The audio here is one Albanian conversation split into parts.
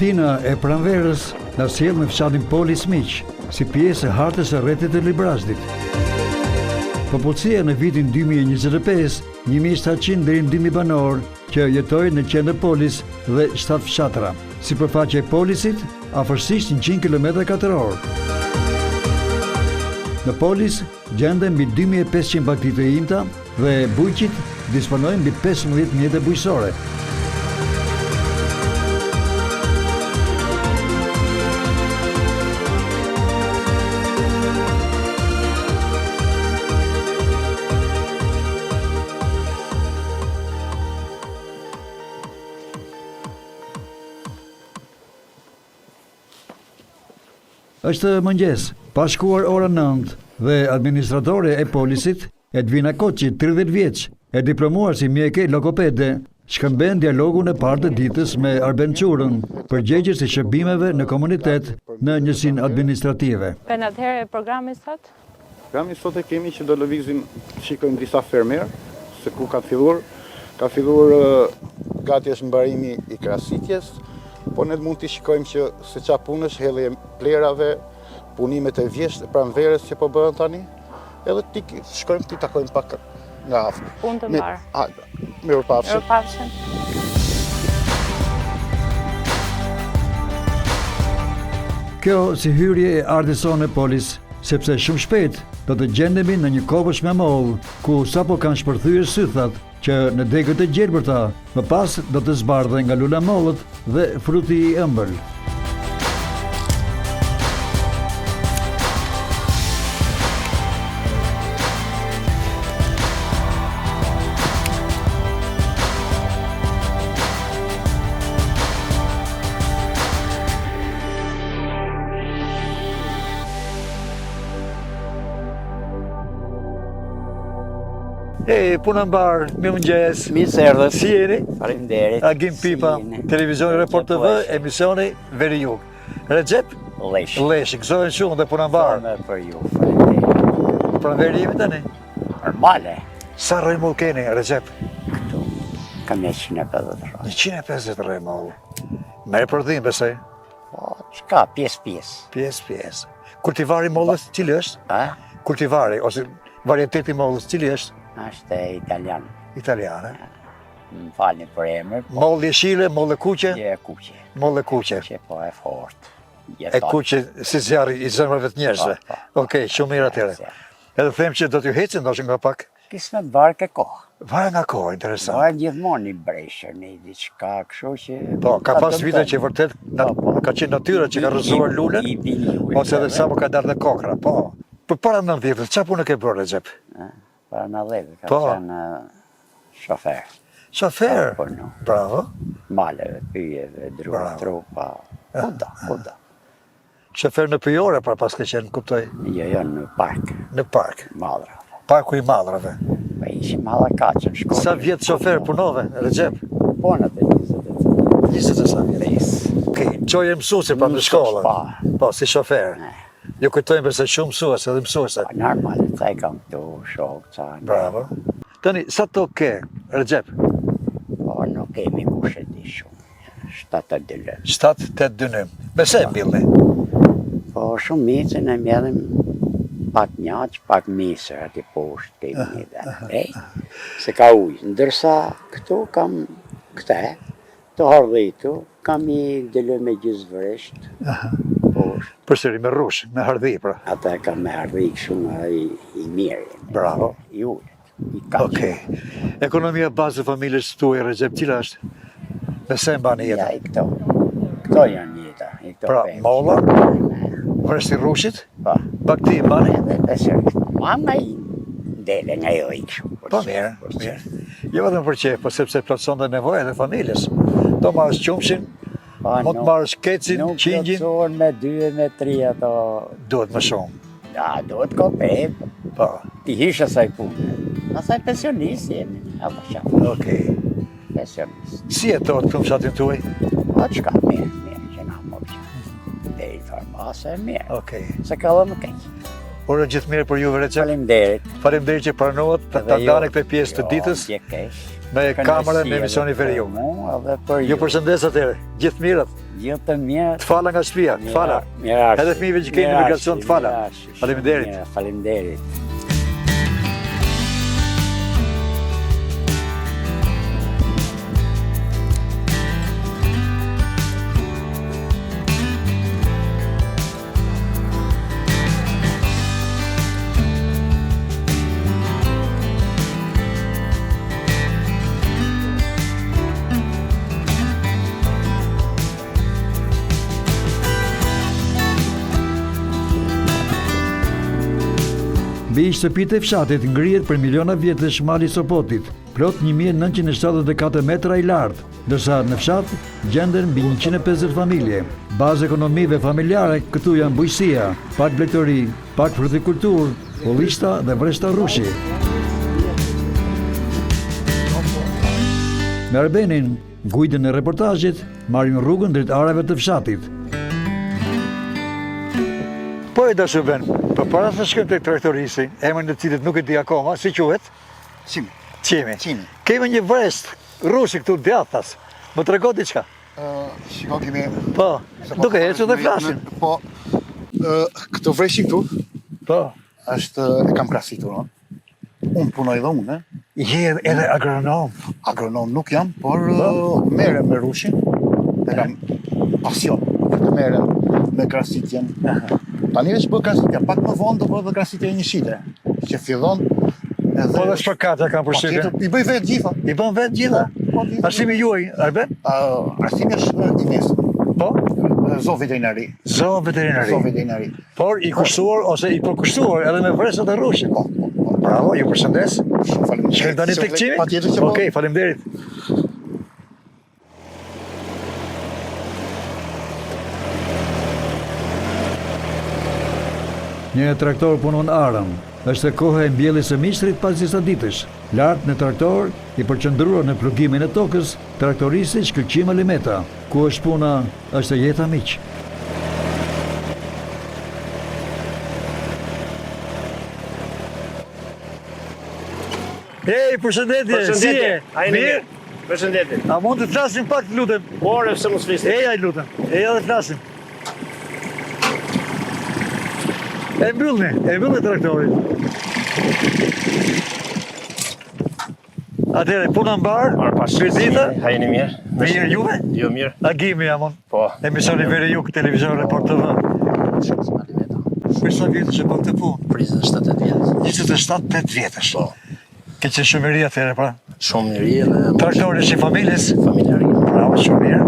Karantina e Pranverës na sjell në fshatin Polis Miq, si pjesë e hartës së rrethit të Librazdit. Popullsia në vitin 2025, 1700 deri në 2000 banor që jetojnë në qendër Polis dhe 7 fshatra. Sipërfaqja e Polisit afërsisht 100 km2. Në Polis gjenden mbi 2500 bagti të imta dhe bujqit disponojnë mbi 15 mjete bujqësore. Është mëngjes, pa shkuar ora 9 dhe administratore e Polisit, Edvina Koçi, 30 vjeç, e diplomuar si mjeke logopede, shkëmben dialogun e parë të ditës me Arben Çurën, përgjegjës së shërbimeve në komunitet në njësinë administrative. Pen atëherë programi sot? Programi sot e kemi që do lëvizim, shikojmë disa fermer, se ku ka filluar. Ka filluar gati është mbarimi i krasitjes, po ne mund të shikojmë që se qa punësh, hedhje plerave, punimet e vjeshtë pranverës që po bëhen tani, edhe ti shkojmë të takojmë pak nga afër. Punë të mbarë. Mirupafshim. Mirupafshim. Kjo si hyrje e ardhëson e Polis, sepse shumë shpejt do të gjendemi në një kopësht me mollë, ku sapo kanë shpërthyer sythat që në degët e gjelbërta, më pas do të zbardhen nga lula mollët dhe fruti i ëmbël. Puna mbar, mirëmëngjes. Mirë se erdhët. Si jeni? Faleminderit. Agim Pipa, televizioni Report TV, emisioni Veri Jug. Recep? Leshi. Leshi, gëzohen shumë dhe puna mbar. Me për ju, faleminderit. Pranveri jemi tani? Normale. Sa rremull keni, Recep? Këtu, kam 150 rrë. 150 rremull. Merë përdhim, besoj? Po, qka, pjesë. Pjesë. Kultivari mollës, cili është? A? Kultivari, ose varieteti mollës, cili është? Ashtë italian. Italiane. Më falni për emër. Mollë jeshile, mollë kuqe? Je kuqe. Mollë kuqe. Që po e fort. E kuqe si zjarri i zemrave të njerëzve. Okej, shumë mirë atyre. Edhe them që do t'ju hecin, do që nga pak? Kisme varë ke kohë. Varë nga kohë, interesant. Varë gjithmonë një breshër, një diçka, kështu që... Po, ka pas vite që vërtet ka qenë natyra që ka rrëzuar lulen, ose edhe sa më ka darë dhe kokra, po. Për para 90, qa punë ke bërë, Recep? Para 90, ka qenë shofer. Shofer? Bravo. Maleve, pyjeve, druva, trupa, kuda. Shofer në pyjore, pra pas ke qenë, kuptoj? Jo, në park. Në park? Madrave. Parku i Madrave. Pa ishim madha kaqën shkollë. Sa vjetë shofer punove, Recep? Po në të 20. 20 e sa vjetë? Okej, qoje mësuesi pa në shkollën? Po, si shofer? Jo kujtojmë përse shumë mësuese edhe mësuese. Normal, ca i kam këtu, shokë, ca... Bravo. Tani, sa të ke, Recep? Po, nuk kemi kushe di shumë. 7-8 dynim. 7-8 dynim. Me se mbillni? Po, shumë micën e mjedhim pak njaq, pak misër ati poshtë kemi një dhe. Se ka ujë. Ndërsa këtu kam këte, të hardhitu, kam i dëllë me gjysvërisht. Përsëri me rrush, me hardhi, pra. Ata kam me hardhi shumë i mirë. Bravo. I ujët. Okej. Ekonomia bazë e familjes tuaj, Recep, cila është? Me se mbani jeta? Ja, i këto. Këto janë jeta. Pra, molla? Vresti rrushit? Pa. Bakti mbani? Edhe pesër. Mama i dele nga jo i këshu. Po mirë. Jo vetëm për qef, po sepse plotëson dhe nevoja dhe familjes. Do marrësh qumshin, mund të marrësh kecin, qingjin. Nuk plotëson me 2 me 3 ato... Duhet më shumë. Ja, duhet kopej. Po. Ti hish asaj punë. Asaj pensionist jemi. Apo qafë. Okej. Pensionist. Si e to të këmë shatin tuaj? Po qka, mirë, që na më që. Dhe i farmase e mirë. Okej. Se ka dhe më keqë. Uroj gjithë mirë për juve Recep. Faleminderit. Faleminderit që pranohet ta ndani këtë pjesë të ditës me kamerën në emisionin Veriu. Ju përshëndes atëherë. Gjithë mirat. Gjithë të mirë. Të fala nga shtëpia, të fala. Edhe fëmijëve që keni në migracion të fala. Faleminderit. Faleminderit. Mbi shtëpitë e fshatit ngrihet për miliona vjetësh mali Sopotit, plot 1974 metra I lartë, ndërsa në fshat gjenden mbi 150 familje. Bazë ekonomive familjare këtu janë bujqësia, pak blegtori, pak frutikulturë, ullishta dhe vreshta rrushi. Me Arbenin, guidën e reportazhit, marrim rrugën drejt arave të fshatit. Po e dashur Ben, për para se shkojmë tek traktorisi, emrin e cilit nuk e di akoma, si quhet? Qimi. Kemi një vrest rrushi këtu djathtas. Më trego diçka. Shiko kemi... Po, duke ecur dhe flasim. Po, këtë vreshi këtu, Po, është e kam krahasuar, no? Unë punoj dhe unë, je edhe agronom. Agronom nuk jam, por merrem me rushin, e kam pasion të merrem me krahasitjen. Tani veç bë krahasitja, pak më vonë do bëj dhe krahasitja e një shite, që fillon edhe... Po dhe shpërkatja kam përshtypjen. I bëj vetë gjitha. I bën vetë gjitha. Arsimi juaj, Arben? Arsimi është I mesëm. Po? Zo veterinari. Zo veterinari. Por I kushtuar ose I përkushtuar edhe me vresat e rrushit. Po. Bravo, ju përshëndes. Faleminderit. Shkojmë tani tek qimi? Patjetër që po. Okej, faleminderit. Një traktor punon arëm. Është koha e mbjelljes së mishtrit pas disa ditësh. Lart në traktor, I përqendruar në plugimin e tokës, traktorisi shkëlqim Alimeta. Ku është puna, është jeta miq. Hey, përshëndetje. Si je? Mirë? Përshëndetje. A mund të flasim pak, lutem? More pse mos flisni. Eja, lutem. Eja dhe flasim. E mbyllni traktorin. Atëherë, puna mbar, vizita. Hajeni mirë. Mirë juve? Jo mirë. Agimi jamon. Po. Emisioni Veriu, televizion Report TV. Shumë Alimeta. Për sa vjetësh e bën këtë punë? 27 vjet. 27-8 vjetësh. Po. Ke qenë shumëri atëherë, pra? Shumë mirë dhe Traktori është I familjes? familjarin. Bravo, shumë mirë.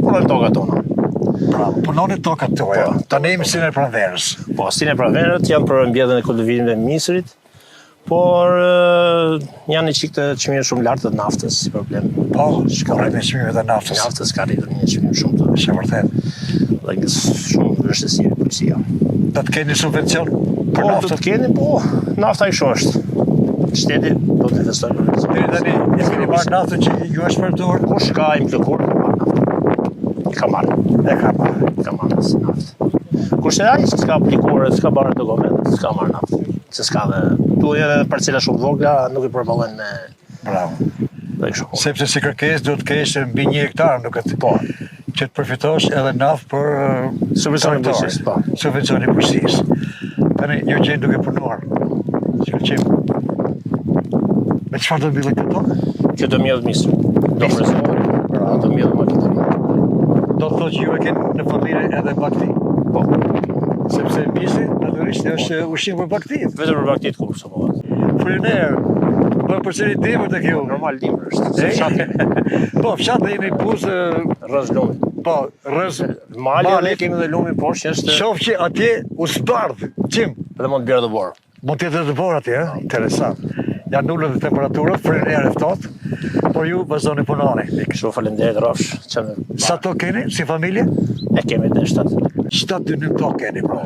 Punoj toka tona. Bravo, punoni tokat tuaja. Tani jemi si në pranverës. Po, si në praverët janë për mbjedhjen e kultivimin e misrit, por janë një çik të çmimeve shumë lartë të naftës si problem. Po, shkallë me çmimet e naftës. Naftës ka rritur një çmim shumë të Është vërtet. dhe nga shumë vështirësi policia. Do të keni subvencion për Po, do naftën? të keni, po, nafta I shosht. Shteti do të investoj në rrezik. Deri tani, e keni marrë naftën që ju është shpërtuar? Kush ka implokur, ka marrë. E ka marrë. Si naftë. Kush e ai që s'ka aplikuar, s'ka bërë dokument, s'ka marrë naftë. Se s'ka dhe, tu edhe parcela shumë vogla, nuk I përballojnë me Bravo. dhe shumë. Sepse si kërkesë do të kesh mbi 1 hektar, nuk e të po. Që të përfitosh edhe naftë për Subvencioni traktorin. bujqësisë, po. Subvencioni bujqësisë. Tani ju jeni duke punuar. Shkëlqim. Me çfarë do mbyllet këto? Kjo do mjedh misër. Do frezohet, do mjedh makineri. Do të thotë që ju e keni në familje edhe bakti. Po, Sepse misi natyrisht është ushqim për baktit. vetëm për baktit ku përso po. Friner, po përsëri dimër tek ju. Normal dimër është. Se fshati Po, fshatë jeni buzë, rrëz lumi. po, rrëz. Mali ne kemi dhe lumi poshtë që është Shoh që atje u zbardh, qim. dhe mund të bjerë të borë. Mund të jetë të borë atje, interesant. Janë ulët dhe temperaturat, friner e ftohtë, por ju vazhdoni punoni. Shumë faleminderit rrofsh. Sa to keni si familje? E kemi dhe 7. 7 dynim to keni, po.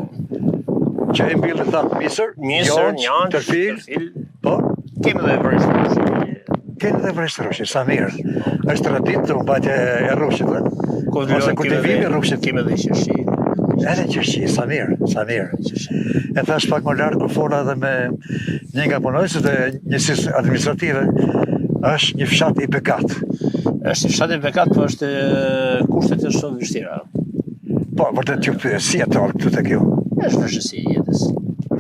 Që e mbillë të misër, Misër, njanç, tërfil, po, Kemi dhe vërshë. keni dhe vreshtë rrushit, sa mirë. Është traditë të mbajtje e rrushit, dhe? Ose kultivimi e rrushit. Kemi dhe qërshi. Edhe Qershi, sa mirë. E thash pak më lartë kur fola edhe me një nga punojësit e njësisë administrative, është një fshat i bekat. Është një fshat i bekat, po është kushtet e shumë vështira. Po, vërtet ju pyet, si jeton këtu tek ju? Është vështirësi e jetës.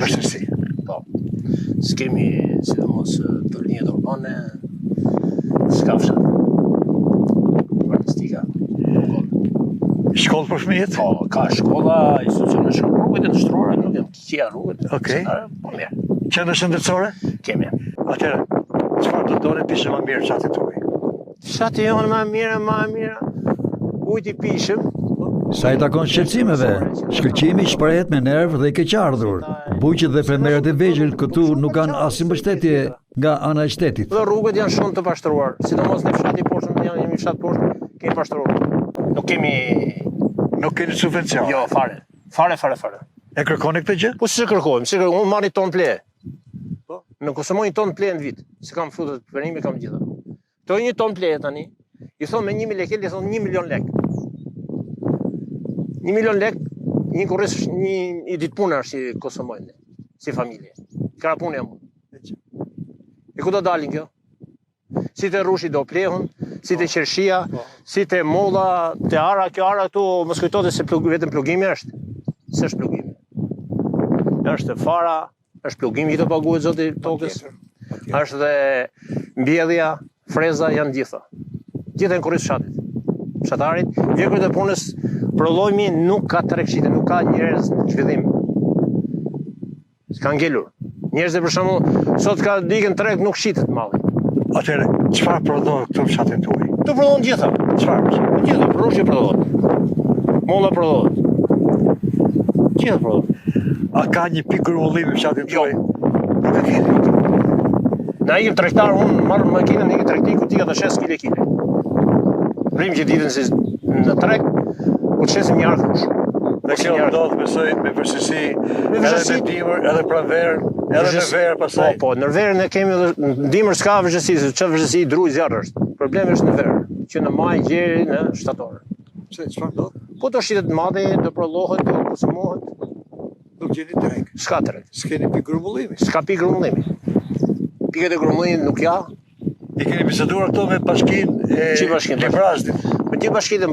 Vështirësi. Po. S'kemi, sidomos për linjët urbane, s'ka fshat. Urbanistika. Shkollë për fëmijët? Po, ka shkolla, institucione shumë, rrugët e nështrore, nuk e qia rrugët. Okej. Po mirë, Qendër shëndetësore? kemi. Atëherë, çfarë do doni pishë më mirë fshatit tuaj? Fshati jonë më mirë, ujtë i pishëm. Sa i takon shqetësimeve, shkëlqimi shprehet me nerv dhe i keqardhur. Buqët dhe fermerët e vegjël këtu nuk kanë asnjë mbështetje nga ana e shtetit. Dhe rrugët janë shumë të pashtruar, sidomos në fshati poshtë, jemi fshat poshtë, kemi pashtruar. Nuk keni subvencion. Jo, fare. Fare. E kërkoni këtë gjë? Po si kërkojmë, unë marr një ton ple. Po, në konsumoj një ton ple në vit, se kam frutat të perimi, kam gjitha. To një ton ple tani, i thonë me 1.000 lekë, i thonë 1 milion lek. 1 milion lek, një kurres, një ditë punë është si konsumojnë, si familje. Kara punë jam unë. E ku do dalin kjo? Si të rushi do plehun, si të Qershia, si të molla, të ara, kjo ara këtu, mos kujtohet se vetëm plugimi është. S'është plugimi. Është fara, është plugimi që të paguhet zoti tokës. Është dhe mbjellja, freza janë gjitha. Gjitha në kurriz fshatit. Fshatarit, vjekër të punës, prolojmi nuk ka tregshite, nuk ka njerëz në zhvillim. S'ka ngelur. Njerëzit për shembull, sot ka dikën treg nuk shitet malli. Atëherë, çfarë prodhohet këtu në fshatin tuaj? Tu prodhon gjitha. Çfarë? Gjitha, rrushi prodhohet. Molla prodhohet. Gjitha prodhohet. A ka një pikë grumullimi në fshatin tuaj? Nuk e keni. Na ikim tregtar, unë marr makinën në një tregti ku tika të shes kile. Prim që ditën si në treg, ku të shesim një arkush. Dhe kjo ndodh besoj me vështirësi, edhe me dimër, edhe pranverë, edhe në verë pasaj. Po, në verën e kemi edhe në dimër s'ka vështirësi, çfarë vështirësi druj zjarr është. Problemi është në verë, që në maj, gjeri, në shtator. Çfarë ndodh? Po të shitet madhe, të prollohet, të konsumohet. Nuk gjeni treg. S'ka treg. S'keni pikë grumullimi. S'ka pikë grumullimi. Pikët e grumullimit nuk ja. I keni biseduar këto me bashkinë e Librazdit. Me ti bashkinë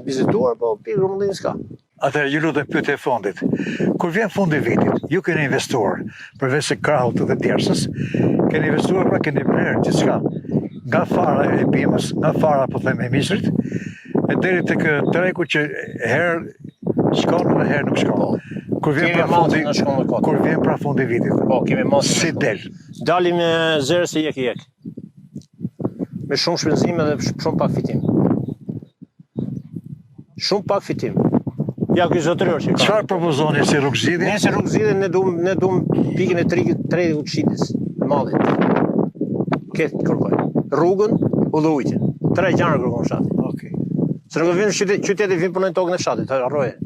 biseduar, po pikë grumullimi s'ka. Atëherë, ju lutem pyetje e fundit. Kur vjen fundi i vitit, ju keni investuar, përveç se krahut dhe djersës, keni investuar pra keni blerë gjithçka. Nga fara e bimës, nga fara po them e misrit, e deri tek tregu që herë shkon dhe herë nuk shkon. Kur vjen pra fundi i vitit. Po, kemi mos. Si del? Dalim me zero se jek. Me shumë shpenzime dhe shumë pak fitim. Shumë pak fitim. Ja, ky zotëror që ka. Çfarë propozoni si rrugëzgjidhje? Ne si rrugëzgjidhje ne duam pikën e tregut të shitis, mallit. Këtë kërkoj. Rrugën, udhëujtjen. 3 gjëra kërkon fshati. Okej. Se nuk vjen qyteti vjen punojnë tokën e fshatit, harroje.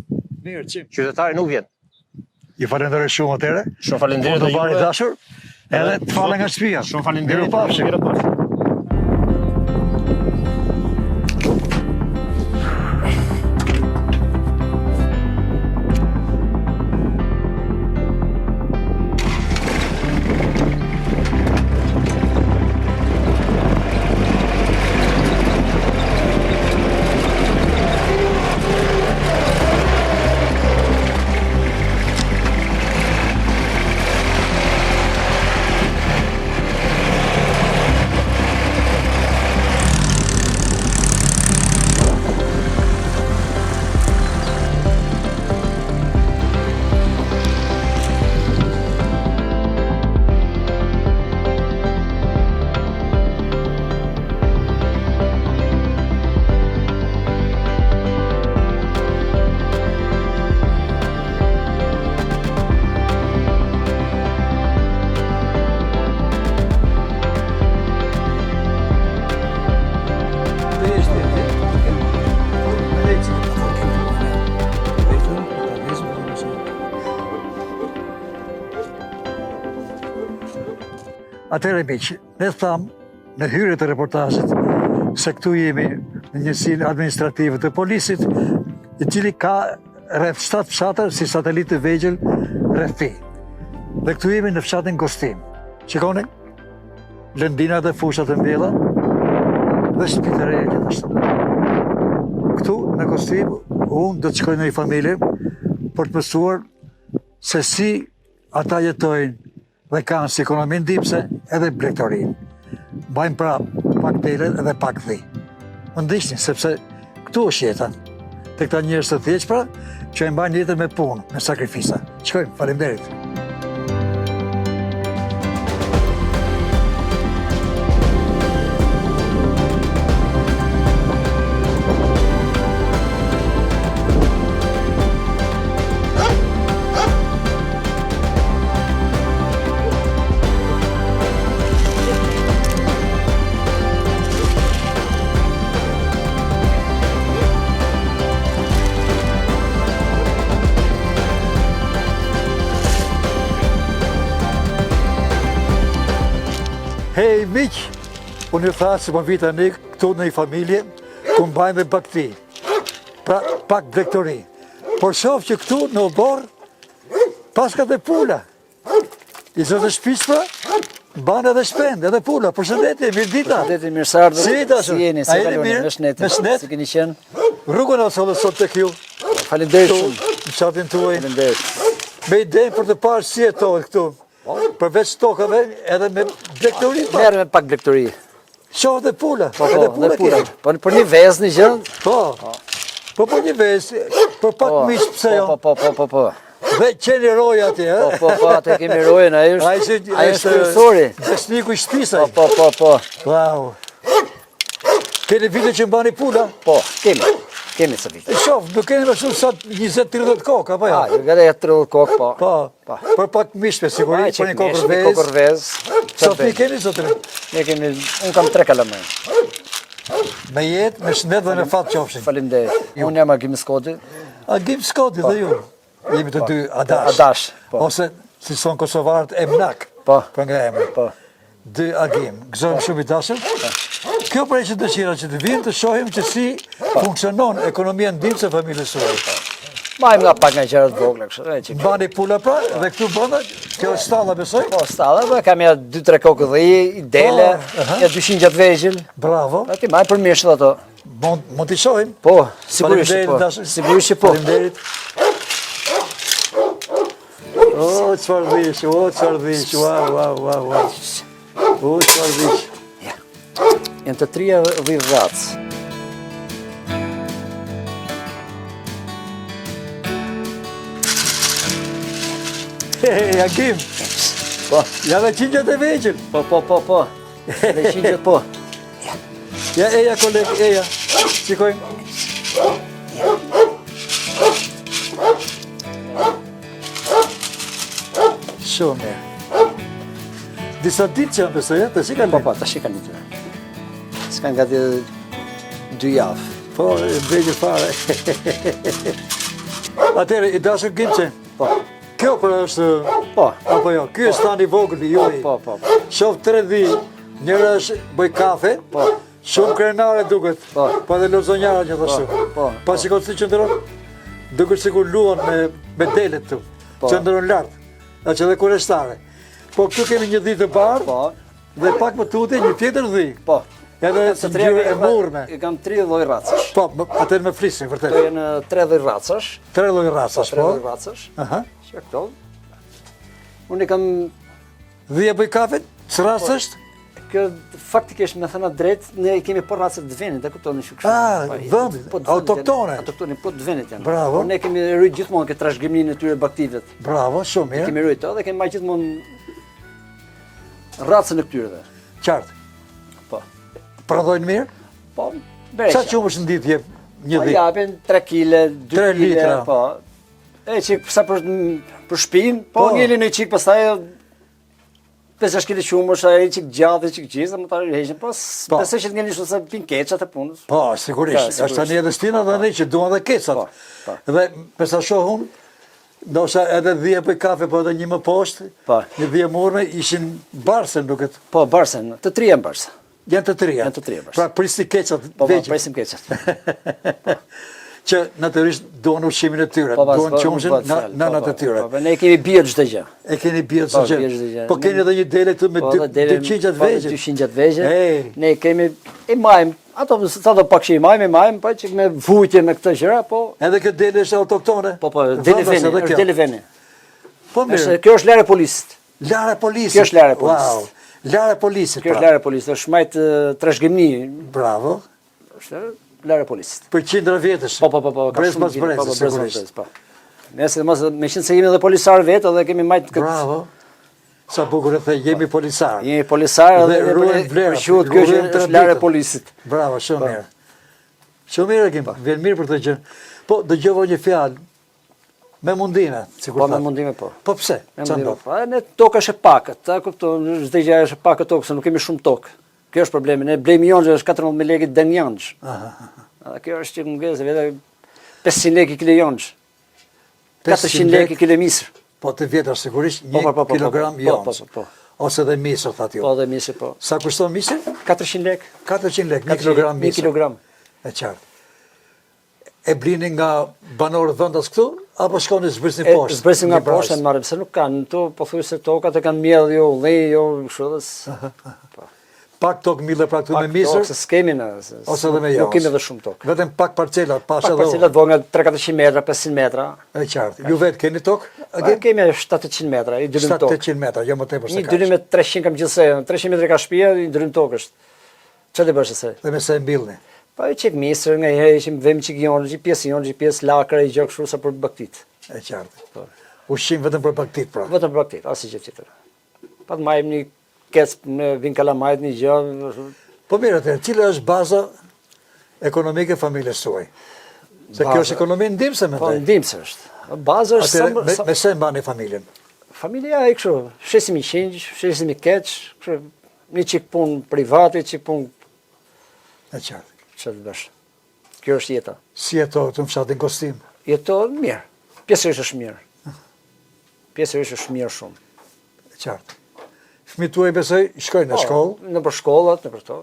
Mirë, çim. Qytetari nuk vjen. Ju falenderoj shumë atëherë. Shumë faleminderit Do bani dashur. Edhe të falem nga shtëpia. Shumë faleminderit. Mirupafshim. Atëherë miq, ne thamë në hyrje të reportazhit se këtu jemi në njësinë administrative të polisit, i cili ka rreth 7 fshatër si satelitë të vegjël rreth ti. Dhe këtu jemi në fshatin Kostim. Shikoni? Lëndina dhe fushat e mbjella dhe shtëpi të reja gjithashtu. Këtu në Kostim unë do të shkoj në një familje për të mësuar se si ata jetojnë dhe kanë si ekonominë ndihmëse edhe bregtorinë. Bajnë pra pak dele edhe pak dhi. Më ndihni sepse këtu është jeta. Te këta njerëz të thjeshtë pra, që e mbajnë jetën me punë, me sakrifisa. Shkojmë, faleminderit. Hej, miq, unë ju thash se po vita ne këtu në një familje ku mbajnë dhe bakti, pra pak bregtori. Por shoh që këtu në obor pas ka dhe pula. I zotë shpis pra, banë edhe shpend, edhe pula. Përshëndetje, mirë dita. Përshëndetje, mirë sardhur. Si dashur? Si jeni, A si jeni kaloni? mirë? Mëshnet. Si keni qenë? Rrugën asë sot tek ju. Faleminderit Këtu, shumë. në qatin tuaj. Faleminderit. Me idenë për të parë si jetohet këtu. Përveç tokave edhe me bregtori. Merr me pak bregtori. Shoh dhe pula. Po, edhe dhe pula. kemi. Po për një vezë një gjë. Po. Po një vezë, për pak miq pse jo. Po. Dhe qeni roja atje, e? Po, atë kemi rojen, ai është kryesori. Besniku i shtëpisaj. Po. Wow. Keni vite që mbani pula? Po, kemi sa vite. Shof, nuk keni më shumë sa 20-30 kokë, apo jo? Ju gëdhe 30 kokë, po. Po, për pak mishë me siguri, për një kokër Kokër vezë. vezë. Sa fëmijë keni, zotëri? Ne kemi, unë kam 3 kalamaj. Me jetë, me shëndet dhe në fatë qofshin. Faleminderit. Unë jam Agim Skoti. Agim Skoti dhe ju. Jemi të dy adash. Adash, po. Ose, si son kosovarët, emnak. Po. Për nga emri. Po. Dy Agim. Gëzojmë shumë i dashur. Kjo për e që dëshira që të vinë të shohim që si funksionon ekonomia ndihmëse e familjes suaj. Majmë nga pak nga gjërat vogla kështu. Bani pula pra, dhe këtu bëna, kjo është stalla besoj? Po, stalla, po kam ja 2-3 kokë dhe i dele, ja 200 gjatë vegjël. Bravo. Ati maj për mirë ato. Mund t'i shohim? Po, sigurisht Faleminderit, po. dashur. Sigurisht që po. Faleminderit. O, çfarë dhish, wow. O, çfarë dhish. Janë të trija dhivratës. Hey, Agim, Po, ja dhe qingjët e vegjël. po. Dhe qingjët po. Ja, eja, kolegë, eja. Shikojmë. Shumë mirë. Disa ditë që janë besoj, të si kanë? Po, ta shikan një të. S'kan gati 2 javë. Po, e vegjël fare. Atere, i dashur Gimçe, Po, kjo për është, po. apo jo, kjo është tani vogël i juaj. Po. Shof 3 dhi, njëra është bëj kafe, Po. shumë krenare duket, Po. dhe lozonjara gjithashtu. Po. Pa shikon si qëndron, duket sikur luan me delet tu, qëndron lartë, a që dhe kureshtare. Po këtu kemi një dhi të bardhë, Po. dhe pak më tuti një tjetër dhi, Po. edhe të ngjyrë e murme. I kam 3 lloj racash. Po, atër me flisin, Këto vërtet. janë 3 lloj racash. 3 lloj racash, 3 po. lloj racash. Aha. Që këto. Unë i kam Dhia bëj kafet, ç'rast është? Kjo faktikisht me thëna drejt, ne kemi po racet të venit, e kuptoni që kështu. Vendit, autoktone. Autoktone, po të venit janë. Bravo. Por ne kemi rrit gjithmonë këtë trashëgiminë e tyre baktivet. Bravo, shumë mirë. Kemi rrit dhe kemi marrë gjithmonë racën e këtyreve. Qartë. Po. Prodhojnë mirë? Po, Sa bereqa. qumësh në ditë jep një Po ditë? japin 3 kile, 2 3 kile, litra. po. E qik sa për shpinë, po ngelin e qik pastaj 5-6 kile qumësh, ai qik gjatë, qik gjizë, më ta heqin, po besoj që të ngelin shumë se pin keqat e punës. Po, sigurisht. Është tani edhe stina dhe ne që duan dhe kecat. Po. Dhe pesa shohun, ndoshta edhe dhije për kafe, po edhe një më poshtë, Po. një dhije murme, ishin barsen duket. Po, barsen, të 3 janë barsa. Janë të trija. Janë të trija barsa. Pra prisni kecat Po, vegjël. presim keqat. që natyrisht duan ushqimin e tyre, duan qumshin nënat e tyre. Ne kemi bie çdo gjë. E keni bie çdo gjë. Po keni edhe një dele këtu me 200 vegjë. 200 vegjë. Ne kemi i majm, ato sa do pak që i majm, po që me vujtje me këtë gjëra, po. Edhe këtë dele është autoktone? Po, është deleveni. Po mirë. Kjo është lare polisit. Lare polisit. Kjo është lare polisit. Wow. Lare polisit. Kjo është lare polisit, është majt trashëgimi. Bravo. Është lare polisit. Për 100 vjetësh. Po. Brez pas brez, sigurisht. Po. Nëse mos me qenë se jemi edhe polisar vetë, edhe kemi majt këtë. Bravo. Sa bukur e the, jemi polisar. Jemi polisar edhe ruajmë vlerat. Kjo është lare polisit. Bravo, shumë mirë. Shumë mirë Agim, vjen mirë për të gjë. Po dëgjova një fjalë me mundime, sikur. Po me mundime po. Po pse? Çfarë? Po ne toka është e pakët, ta kupton, çdo gjë është e pakët tokë, se nuk kemi shumë tokë. Kjo është problemi. Ne blejmë jonxhe është 14000 lekë den jonxh. Kjo është që mungesë vetë 500 lekë kilo jonxh. 400 lekë kilo misër. Po të vjetër sigurisht 1 kilogram jonxh. Po. Ose dhe misër thatë ju. Po dhe misër po. Sa kushton misër? 400 lekë. 400 lekë, 1 kilogram misër. 1 kilogram. E qartë. E blini nga banorët vendas këtu, apo shkoni zbrisni poshtë? Zbrisni nga poshtë e marrim, se nuk kanë, to pothuajse tokat e kanë mjedh jo, ullej, jo, kështu dhe. Pak tokë mille pra këtu me misër? Pak tokë, se s'kemi në, ose edhe me nuk kemi edhe shumë tokë. Vetëm pak parcelat, pak parcelat vogla 300-400 metra, 500 metra. E qartë. Ju vetë keni tokë? Kemi 700 metra, i dylym tokë. 700 metra, jo më tepër se kaq. Një dylym me 300 kam gjithsej, 300 metra ka shtëpia, i dylym tokë është. Çfarë të bësh se? Dhe me sa e mbillni? Po i qik misër, nga i herë ishim vëm qik jonë, pjesë lakra, i gjë kështu sa për baktit. E qartë. Ushqim vetëm për baktit, pra? Vetëm për baktit, asë gjë tjetër. Pa të majmë një kecë me vinë kalamajt një gjë. Po mirë atër, cila është baza ekonomike familjes suaj? Se kjo është ekonomi ndimse me Po ndimse është. Baza është sa... Me se mbani familjen? Familja e kështu, shesim i qingjë, shesim i keqë, një qik pun privati, qik pun... E qartë. Që të bësh. Kjo është jeta. Si jeto të në fshatin Kostim? Jeto mirë. Pjesërisht është mirë. Pjesërisht është mirë shumë. E qartë. Fëmijët tuaj besoj shkojnë në shkollë? Në për shkollat, në për to.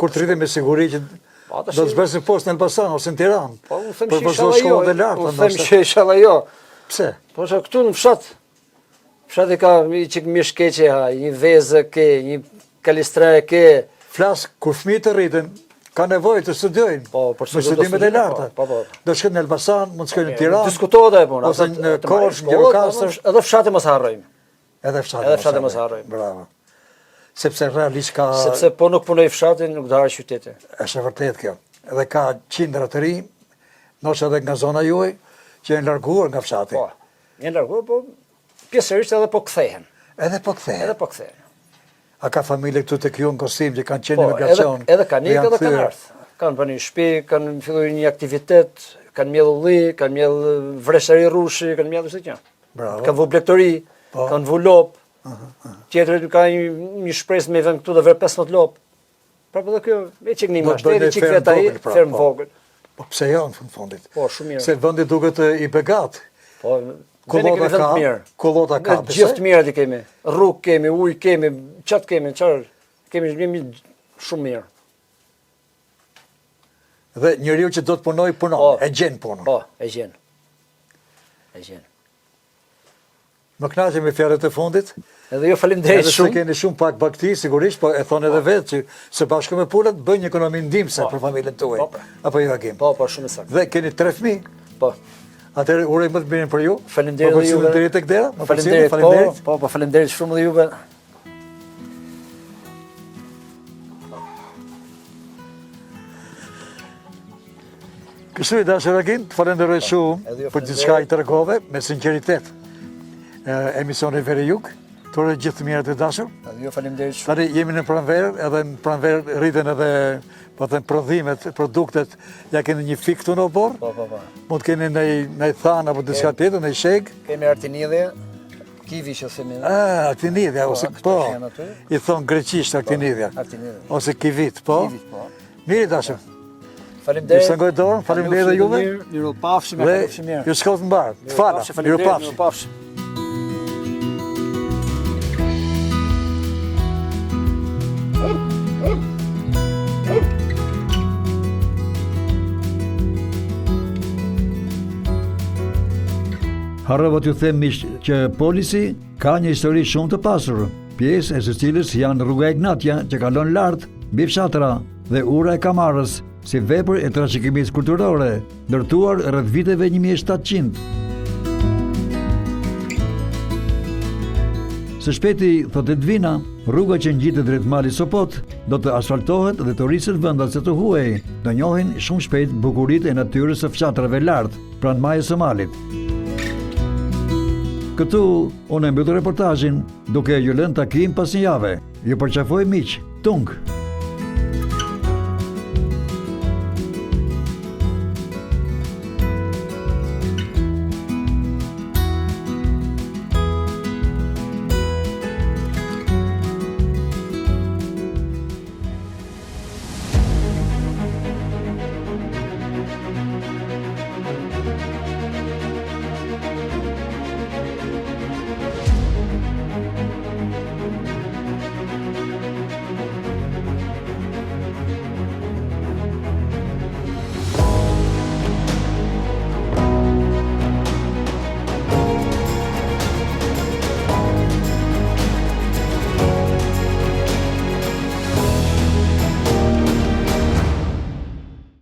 Kur të rritë me siguri që do të zbresin post në Elbasan ose në Tiranë? Po, u them që ishala jo. Pse? Po, që këtu në fshat. Fshat i ka që mirë shkeqe, një vezë ke, një kalistre ke. Flas, kur fëmijët të rritën, ka nevojë të studiojnë. Po, për studimet e larta. Do shkojnë në Elbasan, mund të shkojnë në Tiranë. Diskutohet e puna. Ose në Korçë, Gjirokastër. Edhe fshati mos harrojmë. Edhe fshati mos harrojmë. Bravo. Sepse realisht ka... Sepse po nuk punoj fshati, nuk do harë qyteti. Është e vërtet kjo. Edhe ka qindra të rinj, ndoshta edhe nga zona juaj, që janë larguar nga fshati. Po, janë larguar, po pjesërisht edhe po kthehen. Edhe po kthehen. A ka familje këtu të kjo në Kostim që kanë qenë emigracion? Edhe kanë ikë edhe kanë ardhë. Kanë për një shpi, kanë filluar një aktivitet, kanë mjedhë ulli, kanë mjedhë vreshari rushi, kanë mjedhë shtë kënë. Kanë vu blektori, kanë vu lop, tjetërit ka një shpresë me vend këtu dhe verë 15 lop. Pra për dhe kjo, e qik një mashteri, qik veta i, ferm vogël. Po pse jo në fundit? Po, shumë mirë. Se vëndit duket i begat. Po, Kullota ka, gjithë mirat i kemi, rrugë kemi, ujë kemi, qatë kemi, kemi shumë mirë. Dhe njeriu që do të punoj, punon, e gjenë punën. Po, e gjenë. Më kënaqem me fjalët e fundit. Edhe jo faleminderit shumë. Edhe se keni shumë pak bakti, sigurisht, po e thonë edhe vetë që së bashku me punët bëjnë një ekonomi ndihmëse për familjen tuaj. Apo jo Agim? Po, shumë saktë. Dhe keni 3 fëmijë? Po. Atëherë uroj më të mirën për ju. Faleminderit juve. Faleminderit tek dera. Faleminderit. Po, faleminderit shumë dhe juve. Kështu i dashur Agim, të falenderoj shumë për gjithçka i tregove me sinqeritet. Emisioni Veri Jug, të uroj gjithë të mirët e dashur. Edhe ju faleminderit shumë. Tani jemi në pranverë, edhe në pranverë rriten edhe po them prodhimet, produktet, ja keni një fik këtu në borë? Po. Mund të keni në than apo diçka tjetër, në sheg? Kemi artinidhe, kivi që themi. Artinidhja, ose po, i thonë greqisht artinidhja. Ose kivit, po. Mirë dashur. Faleminderit. Ju shëngoj dorën, faleminderit dhe juve. Miru pafshim, mirë. Ju shkot në barë, të fala, miru pafshim. Harrova t'ju them miq që Polisi ka një histori shumë të pasur, pjesë e së cilës janë rruga Ignatja që kalon lart mbi fshatra dhe ura e Kamarës, si vepër e trashëgimisë kulturore, ndërtuar rreth viteve 1700. Së shpeti, thot Edvina, rruga që ngjitet drejt malit Sopot do të asfaltohet dhe turistet vendas të huaj do njohin shumë shpejt bukuritë e natyrës së fshatrave lart pranë majës së malit. Këtu unë mbyll reportazhin duke ju lënë takim pas një jave. Ju përqafoj miq, tung!